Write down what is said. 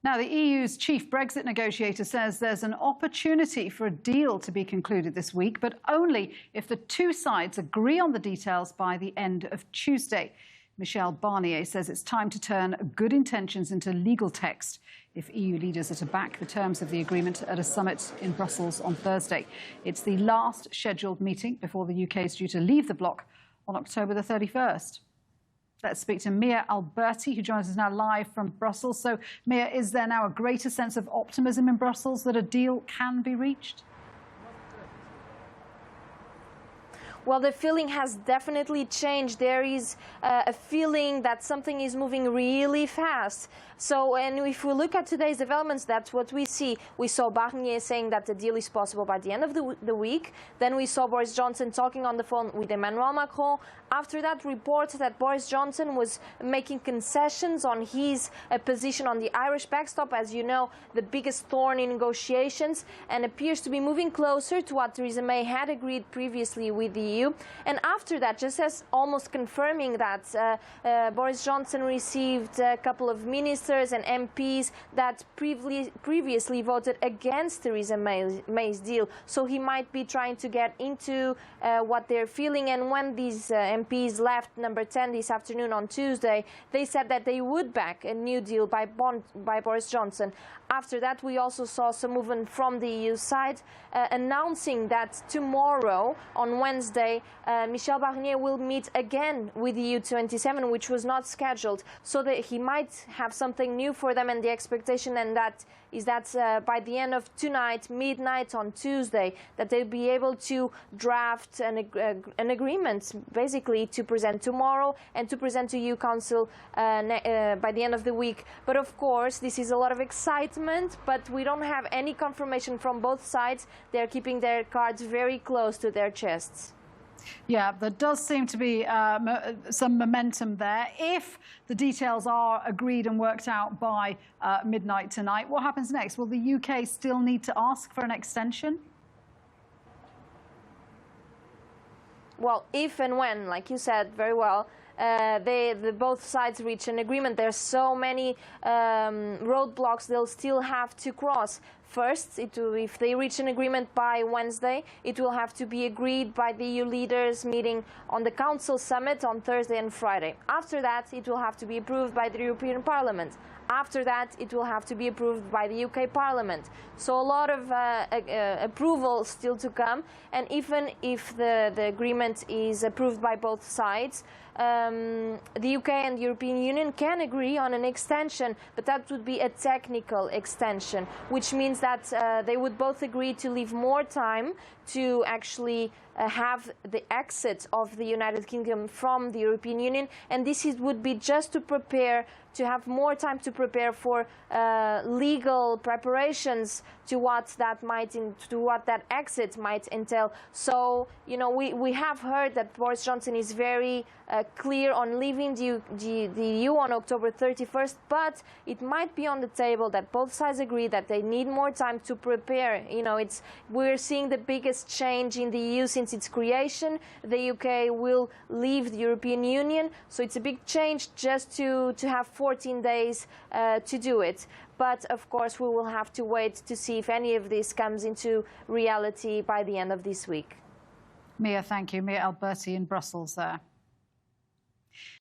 Now, the EU's chief Brexit negotiator says there's an opportunity for a deal to be concluded this week, but only if the two sides agree on the details by the end of Tuesday. Michel Barnier says it's time to turn good intentions into legal text if EU leaders are to back the terms of the agreement at a summit in Brussels on Thursday. It's the last scheduled meeting before the UK is due to leave the bloc on October the 31st. Let's speak to Mia Alberti, who joins us now live from Brussels. So, Mia, is there now a greater sense of optimism in Brussels that a deal can be reached? Well, the feeling has definitely changed. There is a feeling that something is moving really fast. So, and if we look at today's developments, that's what we see. We saw Barnier saying that the deal is possible by the end of the week. Then we saw Boris Johnson talking on the phone with Emmanuel Macron. After that, reports that Boris Johnson was making concessions on his position on the Irish backstop, as you know, the biggest thorn in negotiations, and appears to be moving closer to what Theresa May had agreed previously with the EU. And after that, just as almost confirming that Boris Johnson received a couple of ministers and MPs that previously voted against Theresa May's deal. So he might be trying to get into what they're feeling. And when these MPs left Number 10 this afternoon on Tuesday, they said that they would back a new deal by Boris Johnson. After that, we also saw some movement from the EU side announcing that tomorrow, on Wednesday, Michel Barnier will meet again with the EU27, which was not scheduled, so that he might have something new for them. And the expectation is that by the end of tonight, midnight on Tuesday, that they'll be able to draft an agreement, basically, to present tomorrow and to present to EU Council by the end of the week. But of course, this is a lot of excitement, but we don't have any confirmation from both sides. They're keeping their cards very close to their chests. Yeah, there does seem to be some momentum there. If the details are agreed and worked out by midnight tonight, what happens next? Will the UK still need to ask for an extension? Well, if and when, like you said very well, both sides reach an agreement, there's so many roadblocks they'll still have to cross. First, if they reach an agreement by Wednesday, it will have to be agreed by the EU leaders meeting on the Council summit on Thursday and Friday. After that, it will have to be approved by the European Parliament. After that, it will have to be approved by the UK Parliament. So a lot of approval still to come. And even if the agreement is approved by both sides, the UK and the European Union can agree on an extension, but that would be a technical extension, which means that they would both agree to leave more time to actually have the exit of the United Kingdom from the European Union. And this would be just to prepare, to have more time to prepare for legal preparations to what that exit might entail. So, you know, we have heard that Boris Johnson is very clear on leaving the EU on October 31st, but it might be on the table that both sides agree that they need more time to prepare. You know, we're seeing the biggest change in the EU since its creation. The UK will leave the European Union, so it's a big change just to have 14 days to do it. But of course, we will have to wait to see if any of this comes into reality by the end of this week. Mia, thank you. Mia Alberti in Brussels there.